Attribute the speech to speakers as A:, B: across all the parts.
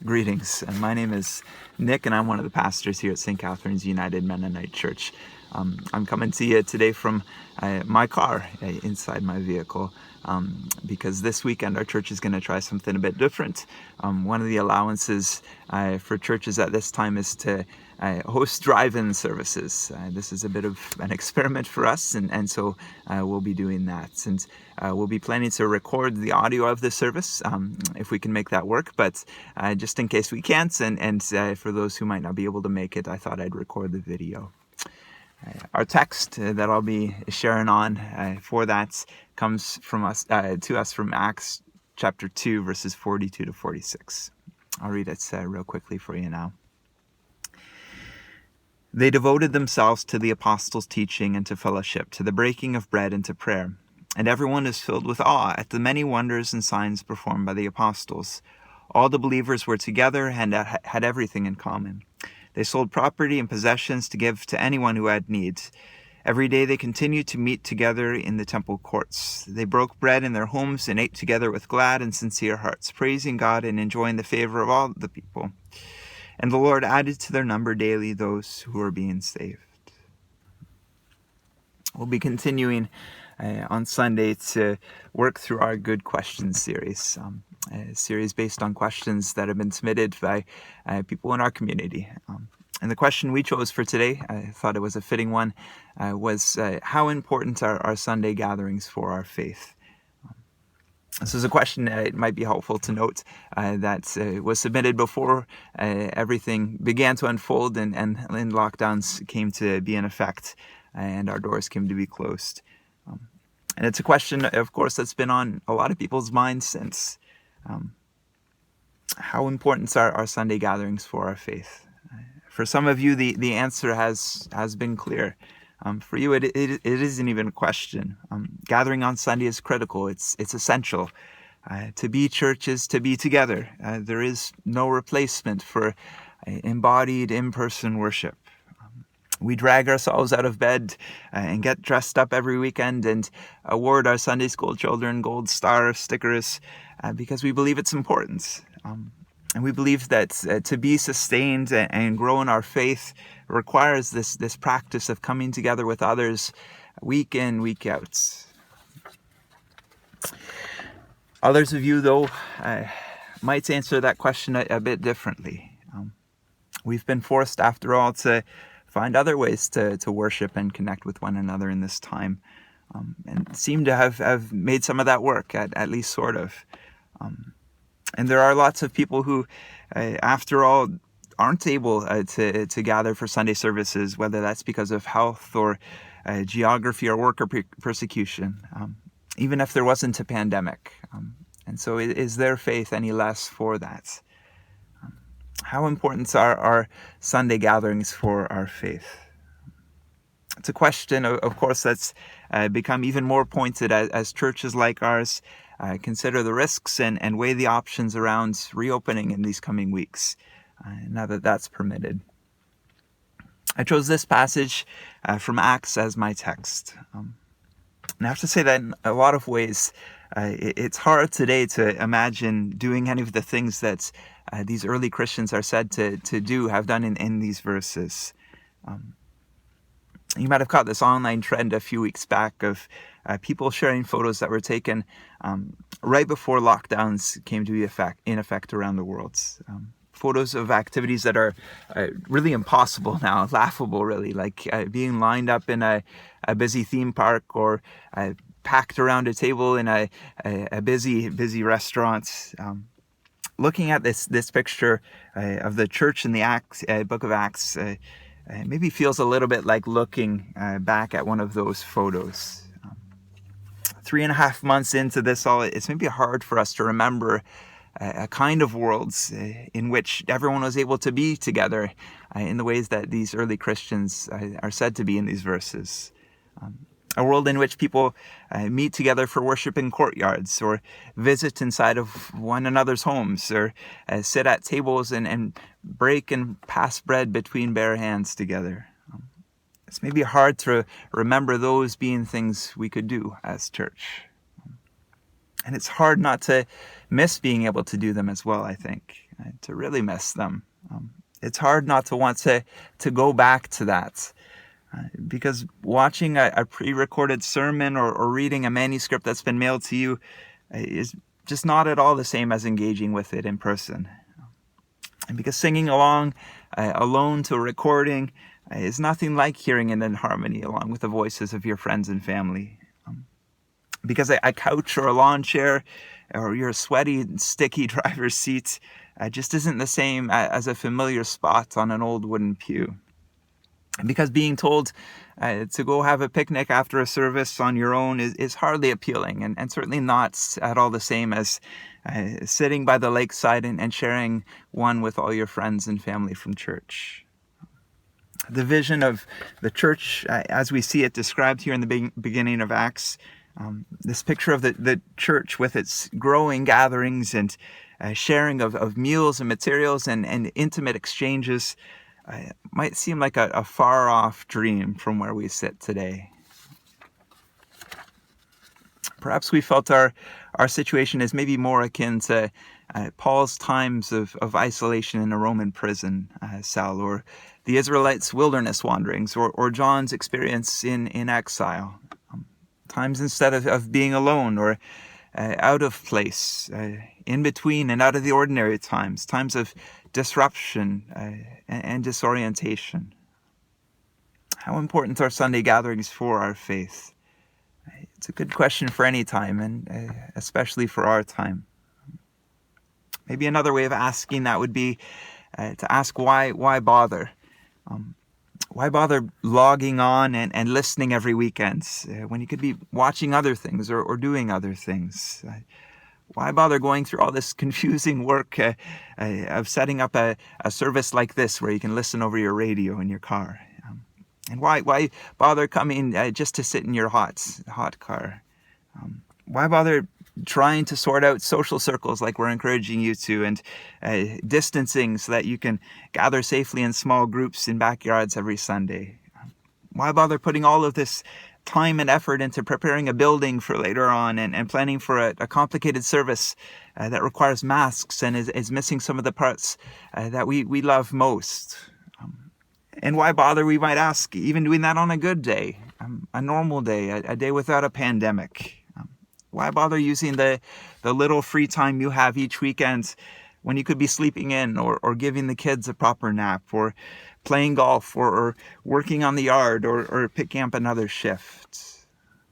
A: Greetings. My name is Nick, and I'm one of the pastors here at St. Catharines United Mennonite Church. I'm coming to you today from my car, inside my vehicle, because this weekend our church is going to try something a bit different. One of the allowances for churches at this time is to host drive-in services. This is a bit of an experiment for us, and so we'll be doing that. And we'll be planning to record the audio of the service if we can make that work, but just in case we can't, and for those who might not be able to make it, I thought I'd record the video. Our text that I'll be sharing on for that comes from us to us from Acts chapter 2, verses 42 to 46. I'll read it real quickly for you now. They devoted themselves to the apostles' teaching and to fellowship, to the breaking of bread and to prayer. And everyone is filled with awe at the many wonders and signs performed by the apostles. All the believers were together and had everything in common. They sold property and possessions to give to anyone who had need. Every day they continued to meet together in the temple courts. They broke bread in their homes and ate together with glad and sincere hearts, praising God and enjoying the favor of all the people. And the Lord added to their number daily those who were being saved. We'll be continuing on Sunday to work through our Good Questions series, a series based on questions that have been submitted by people in our community. And the question we chose for today, I thought it was a fitting one, was how important are our Sunday gatherings for our faith? This is a question it might be helpful to note that was submitted before everything began to unfold and lockdowns came to be in effect and our doors came to be closed. And it's a question, of course, that's been on a lot of people's minds since. How important are our Sunday gatherings for our faith? For some of you, the answer has been clear. For you, it isn't even a question. Gathering on Sunday is critical. It's essential. To be church is to be together. There is no replacement for embodied in-person worship. We drag ourselves out of bed and get dressed up every weekend and award our Sunday school children gold star stickers because we believe it's important. And we believe that to be sustained and grow in our faith requires this practice of coming together with others week in, week out. Others of you, though, might answer that question a bit differently. We've been forced, after all, to find other ways to worship and connect with one another in this time, and seem to have made some of that work, at least sort of. And there are lots of people who, after all, aren't able to gather for Sunday services, whether that's because of health or geography or work or persecution, even if there wasn't a pandemic. And so is their faith any less for that? How important are our Sunday gatherings for our faith? It's a question, of course, that's become even more pointed as churches like ours consider the risks and weigh the options around reopening in these coming weeks, now that that's permitted. I chose this passage from Acts as my text. And I have to say that in a lot of ways, it's hard today to imagine doing any of the things that these early Christians are said to have done in these verses. You might have caught this online trend a few weeks back of people sharing photos that were taken right before lockdowns came to be in effect around the world. Photos of activities that are really impossible now, laughable really, like being lined up in a busy theme park or packed around a table in a busy restaurant. Looking at this picture of the church in the book of Acts maybe feels a little bit like looking back at one of those photos. 3.5 months into this all, it's maybe hard for us to remember a kind of world in which everyone was able to be together in the ways that these early Christians are said to be in these verses. A world in which people meet together for worship in courtyards or visit inside of one another's homes or sit at tables and break and pass bread between bare hands together. It's maybe hard to remember those being things we could do as church. And it's hard not to miss being able to do them as well, I think, to really miss them. It's hard not to want to go back to that. Because watching a pre-recorded sermon or reading a manuscript that's been mailed to you is just not at all the same as engaging with it in person. And because singing along alone to a recording is nothing like hearing it in harmony along with the voices of your friends and family. Because a couch or a lawn chair or your sweaty and sticky driver's seat just isn't the same as a familiar spot on an old wooden pew. Because being told to go have a picnic after a service on your own is hardly appealing, and certainly not at all the same as sitting by the lakeside and sharing one with all your friends and family from church. The vision of the church, as we see it described here in the beginning of Acts, this picture of the church with its growing gatherings and sharing of meals and materials and intimate exchanges, might seem like a far-off dream from where we sit today. Perhaps we felt our situation is maybe more akin to Paul's times of isolation in a Roman prison cell, or the Israelites' wilderness wanderings, or John's experience in exile. Times instead of being alone or out of place, in between and out of the ordinary times of disruption and disorientation. How important are Sunday gatherings for our faith? It's a good question for any time, and especially for our time. Maybe another way of asking that would be to ask why bother? Why bother logging on and listening every weekend when you could be watching other things or doing other things? Why bother going through all this confusing work of setting up a service like this where you can listen over your radio in your car? And why bother coming just to sit in your hot car? Why bother trying to sort out social circles like we're encouraging you to, and distancing so that you can gather safely in small groups in backyards every Sunday? Why bother putting all of this time and effort into preparing a building for later on and planning for a complicated service that requires masks and is missing some of the parts that we love most? And why bother, we might ask, even doing that on a good day, a normal day, a day without a pandemic? Why bother using the little free time you have each weekend when you could be sleeping in or giving the kids a proper nap or playing golf or working on the yard or picking up another shift?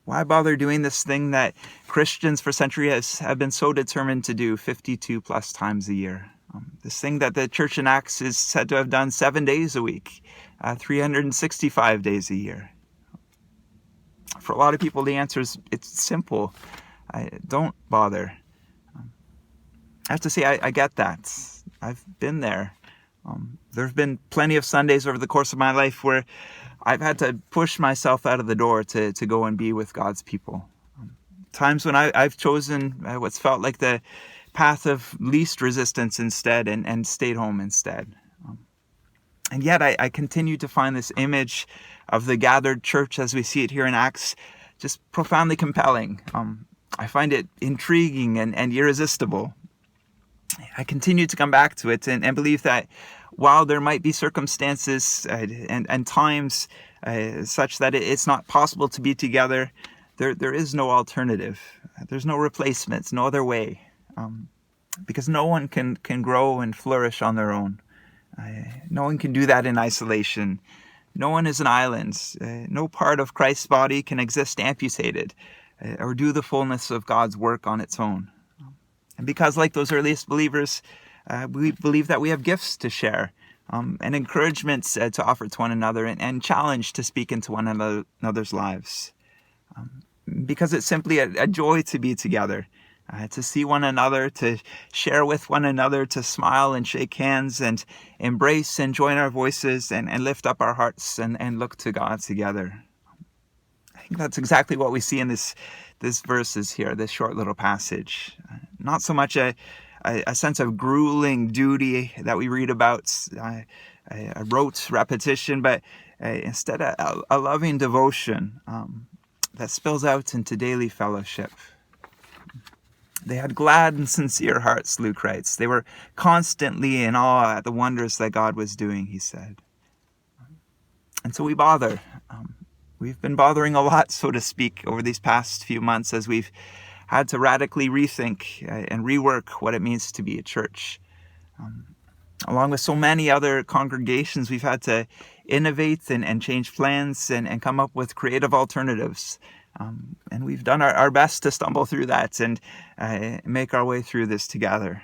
A: Why bother doing this thing that Christians for centuries have been so determined to do 52 plus times a year? This thing that the church in Acts is said to have done 7 days a week, 365 days a year. For a lot of people, the answer is it's simple. Don't bother. I have to say, I get that. I've been there. There have been plenty of Sundays over the course of my life where I've had to push myself out of the door to go and be with God's people. Times when I've chosen what's felt like the path of least resistance instead and stayed home instead. And yet I continue to find this image of the gathered church as we see it here in Acts just profoundly compelling. I find it intriguing and irresistible. I continue to come back to it and believe that while there might be circumstances and times such that it's not possible to be together, there is no alternative. There's no replacements, no other way. Because no one can grow and flourish on their own. No one can do that in isolation. No one is an island. No part of Christ's body can exist amputated or do the fullness of God's work on its own. And because, like those earliest believers, we believe that we have gifts to share and encouragements to offer to one another and challenge to speak into one another's lives. Because it's simply a joy to be together, to see one another, to share with one another, to smile and shake hands and embrace and join our voices and lift up our hearts and look to God together. I think that's exactly what we see in this verses here, this short little passage. Not so much a sense of grueling duty that we read about, a rote repetition, but instead a loving devotion that spills out into daily fellowship. They had glad and sincere hearts, Luke writes. They were constantly in awe at the wonders that God was doing, he said. And so we bother. We've been bothering a lot, so to speak, over these past few months as we've had to radically rethink and rework what it means to be a church. Along with so many other congregations, we've had to innovate and change plans and come up with creative alternatives. And we've done our best to stumble through that and make our way through this together.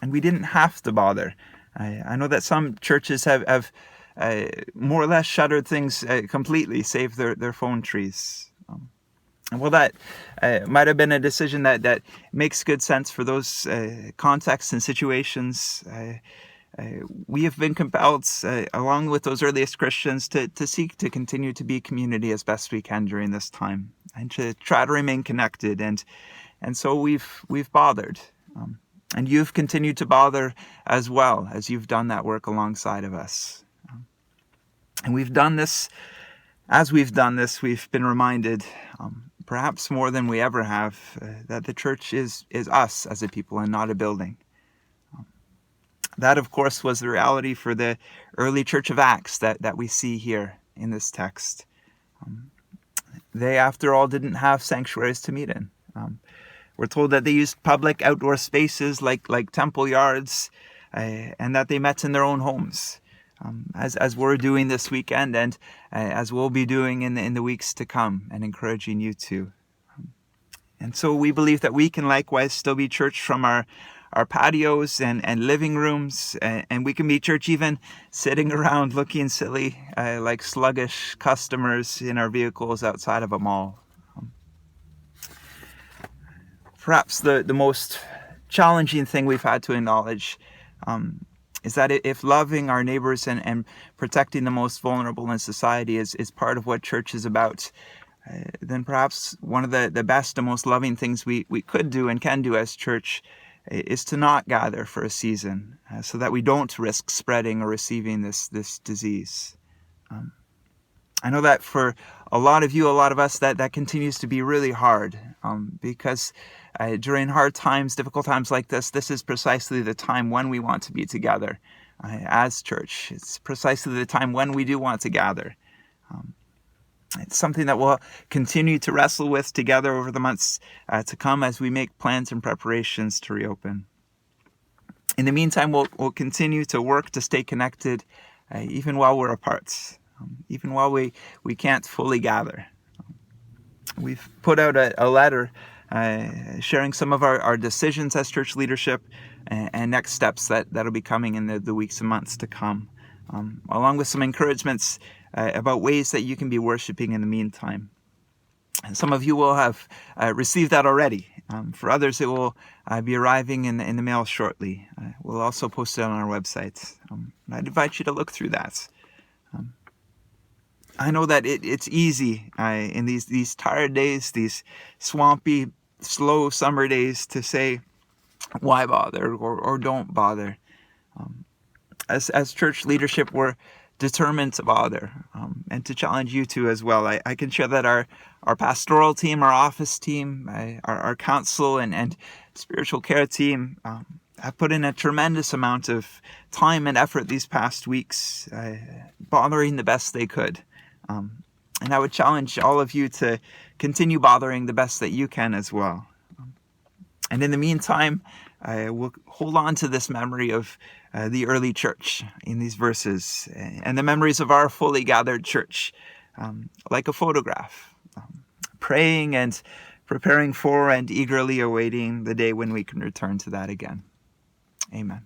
A: And we didn't have to bother. I know that some churches have more or less shuttered things completely, save their phone trees. Well, that might have been a decision that makes good sense for those contexts and situations. We have been compelled, along with those earliest Christians, to seek to continue to be community as best we can during this time, and to try to remain connected. And so we've bothered, and you've continued to bother as well as you've done that work alongside of us. And we've done this. As we've done this, we've been reminded, perhaps more than we ever have, that the church is us as a people and not a building. That, of course, was the reality for the early Church of Acts that we see here in this text. They, after all, didn't have sanctuaries to meet in. We're told that they used public outdoor spaces like temple yards, and that they met in their own homes, as we're doing this weekend, and as we'll be doing in the weeks to come, and encouraging you to. And so we believe that we can likewise still be church from our patios and living rooms, and we can be church even sitting around looking silly like sluggish customers in our vehicles outside of a mall. Perhaps the most challenging thing we've had to acknowledge is that if loving our neighbors and protecting the most vulnerable in society is part of what church is about, then perhaps one of the best and most loving things we could do and can do as church is to not gather for a season, so that we don't risk spreading or receiving this disease. I know that for a lot of you, a lot of us, that continues to be really hard, because during hard times, difficult times like this is precisely the time when we want to be together as church. It's precisely the time when we do want to gather. It's something that we'll continue to wrestle with together over the months to come as we make plans and preparations to reopen. In the meantime, we'll continue to work to stay connected, even while we're apart, even while we can't fully gather. We've put out a letter sharing some of our decisions as church leadership and next steps that'll be coming in the weeks and months to come, along with some encouragements about ways that you can be worshiping in the meantime. And some of you will have received that already. For others, it will be arriving in the mail shortly. We'll also post it on our website. I'd invite you to look through that. I know that it's easy in these tired days, these swampy, slow summer days, to say, why bother or don't bother. As church leadership, we're determined to bother, and to challenge you to as well. I can share that our pastoral team, our office team, our council and spiritual care team have put in a tremendous amount of time and effort these past weeks, bothering the best they could. And I would challenge all of you to continue bothering the best that you can as well. And in the meantime, we'll hold on to this memory of the early church in these verses, and the memories of our fully gathered church, like a photograph, praying and preparing for and eagerly awaiting the day when we can return to that again. Amen.